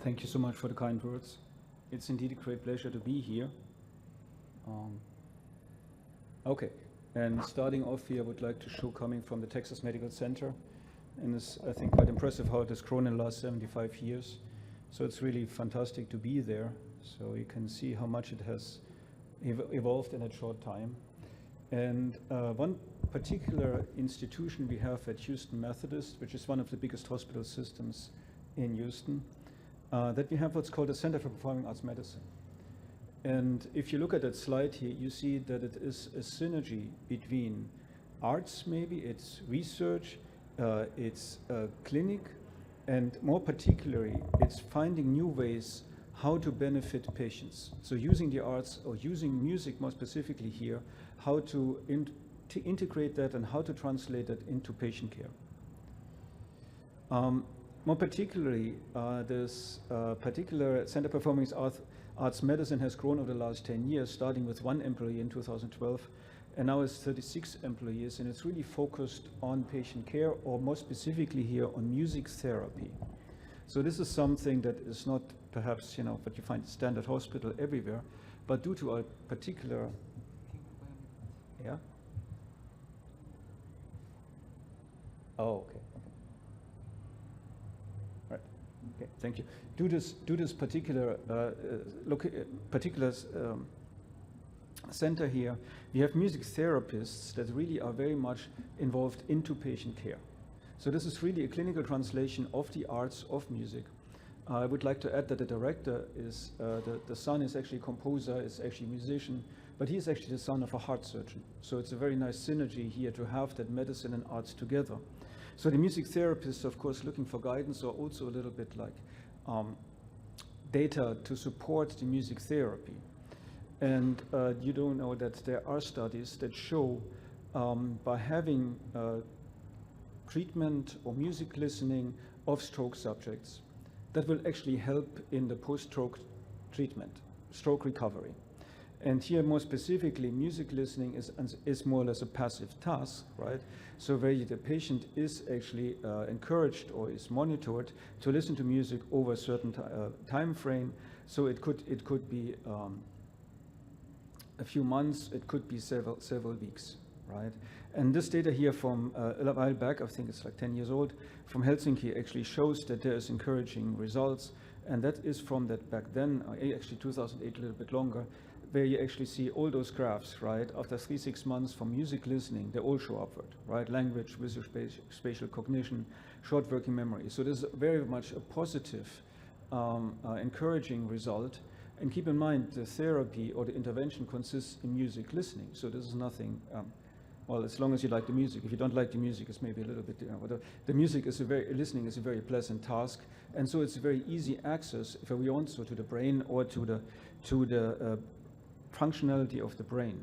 Thank you so much for the kind words. It's indeed a great pleasure to be here. Okay, and starting off here, I would like to show coming from the Texas Medical Center. And it's, I think, quite impressive how it has grown in the last 75 years. So it's really fantastic to be there. So you can see how much it has evolved in a short time. And one particular institution we have at Houston Methodist, which is one of the biggest hospital systems in Houston, that we have what's called a Center for Performing Arts Medicine. And if you look at that slide here, you see that it is a synergy between arts, maybe it's research, it's a clinic, and more particularly, it's finding new ways how to benefit patients. So using the arts or using music more specifically here, how to integrate that and how to translate that into patient care. More particularly, this particular Center Performing Arts Medicine has grown over the last 10 years, starting with 1 employee in 2012, and now it's 36 employees, and it's really focused on patient care, or more specifically here on music therapy. So this is something that is not perhaps, what you find at standard hospital everywhere, but due to a particular, yeah? Oh, okay. Right. Okay, thank you. Due to this particular center here, we have music therapists that really are very much involved into patient care. So this is really a clinical translation of the arts of music. I would like to add that the director is, the son is actually a composer, is actually a musician, but he is actually the son of a heart surgeon. So it's a very nice synergy here to have that medicine and arts together. So the music therapist, of course, looking for guidance, or also a little bit like data to support the music therapy. And you don't know that there are studies that show by having treatment or music listening of stroke subjects, that will actually help in the post-stroke treatment, stroke recovery. And here, more specifically, music listening is more or less a passive task, right? So where the patient is actually encouraged or is monitored to listen to music over a certain time frame. So it could be a few months, it could be several weeks, right? And this data here from a while back, I think it's like 10 years old, from Helsinki actually shows that there is encouraging results. And that is from that back then, actually 2008, a little bit longer, where you actually see all those graphs, right? After 3-6 months from music listening, they all show upward, right? Language, visual, spatial cognition, short working memory. So this is very much a positive, encouraging result. And keep in mind, the therapy or the intervention consists in music listening. So this is nothing, well, as long as you like the music. If you don't like the music, it's maybe a little bit, the music is listening is a very pleasant task. And so it's a very easy access, if we want, so to the brain or to the functionality of the brain.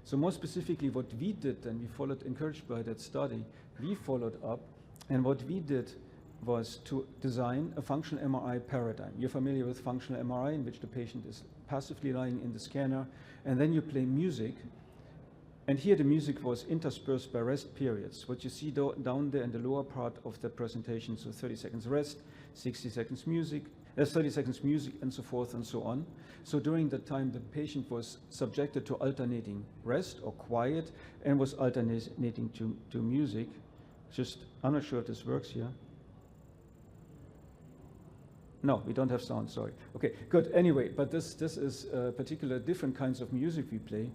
So more specifically, what we did, and we followed, encouraged by that study, we followed up, and what we did was to design a functional MRI paradigm. You're familiar with functional MRI, in which the patient is passively lying in the scanner, and then you play music. And here the music was interspersed by rest periods. What you see down there in the lower part of the presentation, so 30 seconds rest, 60 seconds music, 30 seconds music, and so forth and so on. So during that time, the patient was subjected to alternating rest or quiet, and was alternating to music. Just, I'm not sure if this works here. No, we don't have sound, sorry. Okay, good. Anyway, but this is particular different kinds of music we play.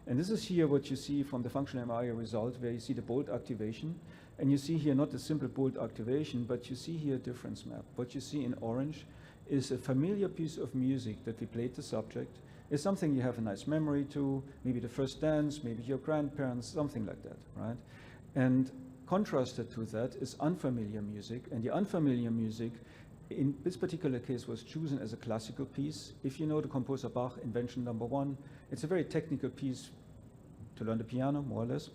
And this is here what you see from the functional MRI result, where you see the bolt activation. And you see here not a simple bolt activation, but you see here a difference map. What you see in orange is a familiar piece of music that we played the subject. It's something you have a nice memory to, maybe the first dance, maybe your grandparents, something like that, right? And contrasted to that is unfamiliar music. And the unfamiliar music in this particular case was chosen as a classical piece. If you know the composer Bach, Invention No. 1, it's a very technical piece to learn the piano, more or less.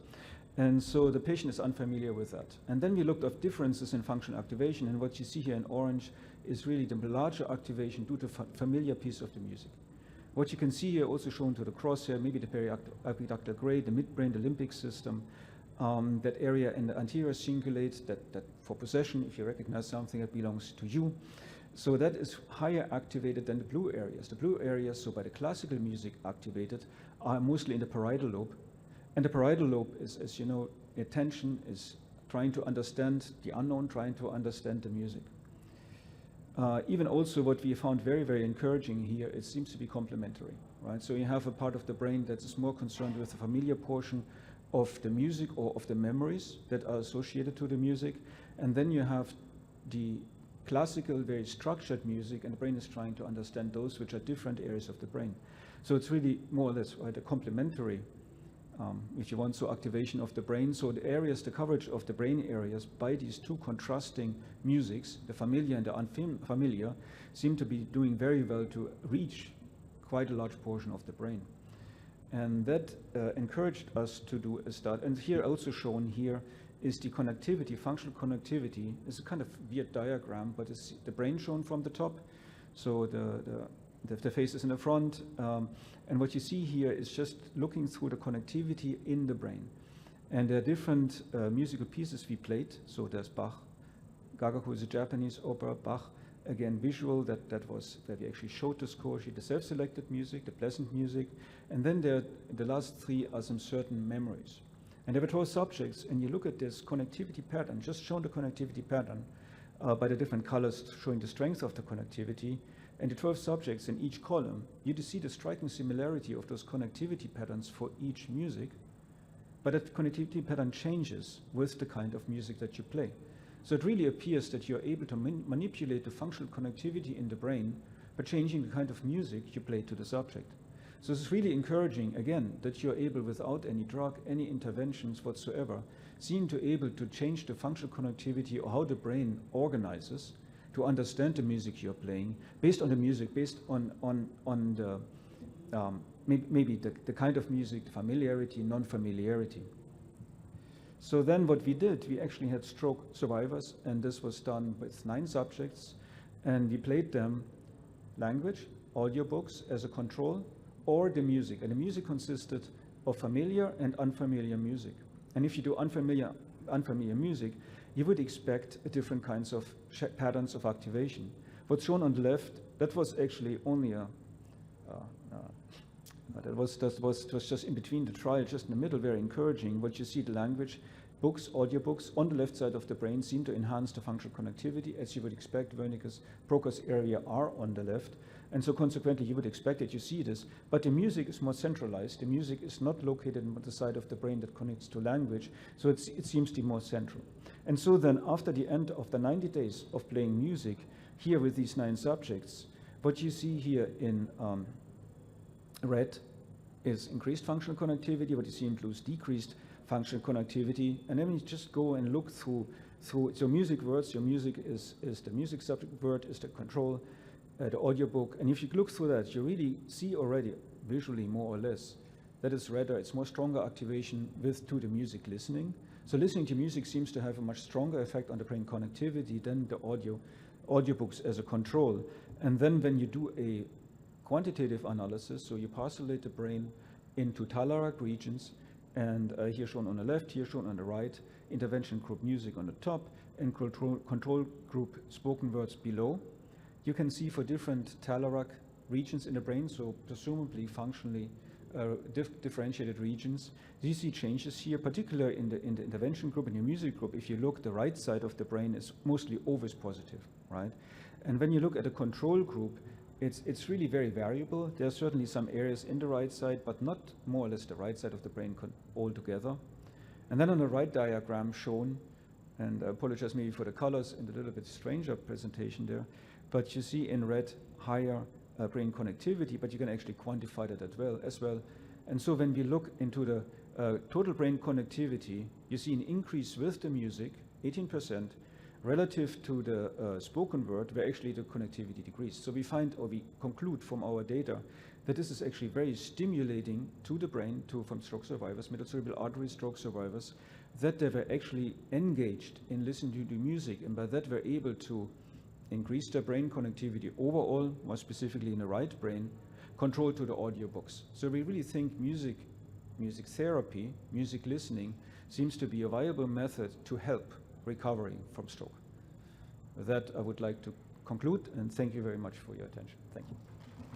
And so the patient is unfamiliar with that. And then we looked at differences in functional activation, and what you see here in orange is really the larger activation due to familiar piece of the music. What you can see here, also shown to the crosshair, maybe the periaqueductal gray, the midbrain, the limbic system, that area in the anterior cingulate, that for possession, if you recognize something that belongs to you. So that is higher activated than the blue areas. The blue areas, so by the classical music activated, are mostly in the parietal lobe. And the parietal lobe is, as you know, attention is trying to understand the unknown, trying to understand the music. Even also what we found very, very encouraging here, it seems to be complementary, right? So you have a part of the brain that is more concerned with the familiar portion of the music or of the memories that are associated to the music. And then you have the classical, very structured music, and the brain is trying to understand those which are different areas of the brain. So it's really more or less, right, a complementary, if you want, so activation of the brain. So the areas, the coverage of the brain areas by these two contrasting musics, the familiar and the unfamiliar, seem to be doing very well to reach quite a large portion of the brain. And that encouraged us to do a start. And here also shown here is the connectivity, functional connectivity. It's a kind of weird diagram, but it's the brain shown from the top. So the face is in the front. And what you see here is just looking through the connectivity in the brain. And there are different musical pieces we played. So there's Bach. Gagaku is a Japanese opera. Bach, again, visual, that was where we actually showed the score sheet, the self-selected music, the pleasant music. And then the last three are some certain memories. And there were 12 subjects, and you look at this connectivity pattern, just shown the connectivity pattern by the different colors showing the strength of the connectivity. And the 12 subjects in each column, you see the striking similarity of those connectivity patterns for each music, but that connectivity pattern changes with the kind of music that you play. So it really appears that you're able to manipulate the functional connectivity in the brain by changing the kind of music you play to the subject. So it's really encouraging, again, that you're able, without any drug, any interventions whatsoever, seem to able to change the functional connectivity or how the brain organizes to understand the music you're playing, based on the music, based on the maybe the kind of music, the familiarity, non-familiarity. So then what we did, we actually had stroke survivors, and this was done with 9 subjects, and we played them language, audiobooks as a control, or the music. And the music consisted of familiar and unfamiliar music. And if you do unfamiliar music, you would expect different kinds of patterns of activation. What's shown on the left, that was actually only that was just in between the trial, just in the middle, very encouraging. What you see, the language, books, audiobooks on the left side of the brain seem to enhance the functional connectivity, as you would expect. Wernicke's Broca's area are on the left. And so consequently, you would expect that you see this. But the music is more centralized. The music is not located on the side of the brain that connects to language. So it seems to be more central. And so then after the end of the 90 days of playing music, here with these 9 subjects, what you see here in red is increased functional connectivity. What you see in blue is decreased functional connectivity. And then you just go and look through so music words. Your music is the music subject, word is the control, the audiobook. And if you look through that, you really see already visually more or less that is rather, it's more stronger activation to the music listening. So listening to music seems to have a much stronger effect on the brain connectivity than the audiobooks as a control. And then when you do a quantitative analysis, so you parcellate the brain into thalaric regions, and here shown on the left, here shown on the right, intervention group music on the top, and control group spoken words below. You can see for different thalaric regions in the brain, so presumably functionally differentiated regions. You see changes here, particularly in the intervention group and the music group. If you look, the right side of the brain is mostly always positive, right? And when you look at the control group, it's really very variable. There are certainly some areas in the right side, but not more or less the right side of the brain altogether. And then on the right diagram shown, and I apologize maybe for the colors and a little bit stranger presentation there, but you see in red higher brain connectivity, but you can actually quantify that as well. And so when we look into the total brain connectivity, you see an increase with the music, 18%, relative to the spoken word, where actually the connectivity decreased. So we find, or we conclude from our data, that this is actually very stimulating to the brain, from stroke survivors, middle cerebral artery stroke survivors, that they were actually engaged in listening to the music, and by that were able to increase their brain connectivity overall, more specifically in the right brain, control to the audiobooks. So we really think music therapy, music listening, seems to be a viable method to help recovery from stroke. With that, I would like to conclude, and thank you very much for your attention. Thank you.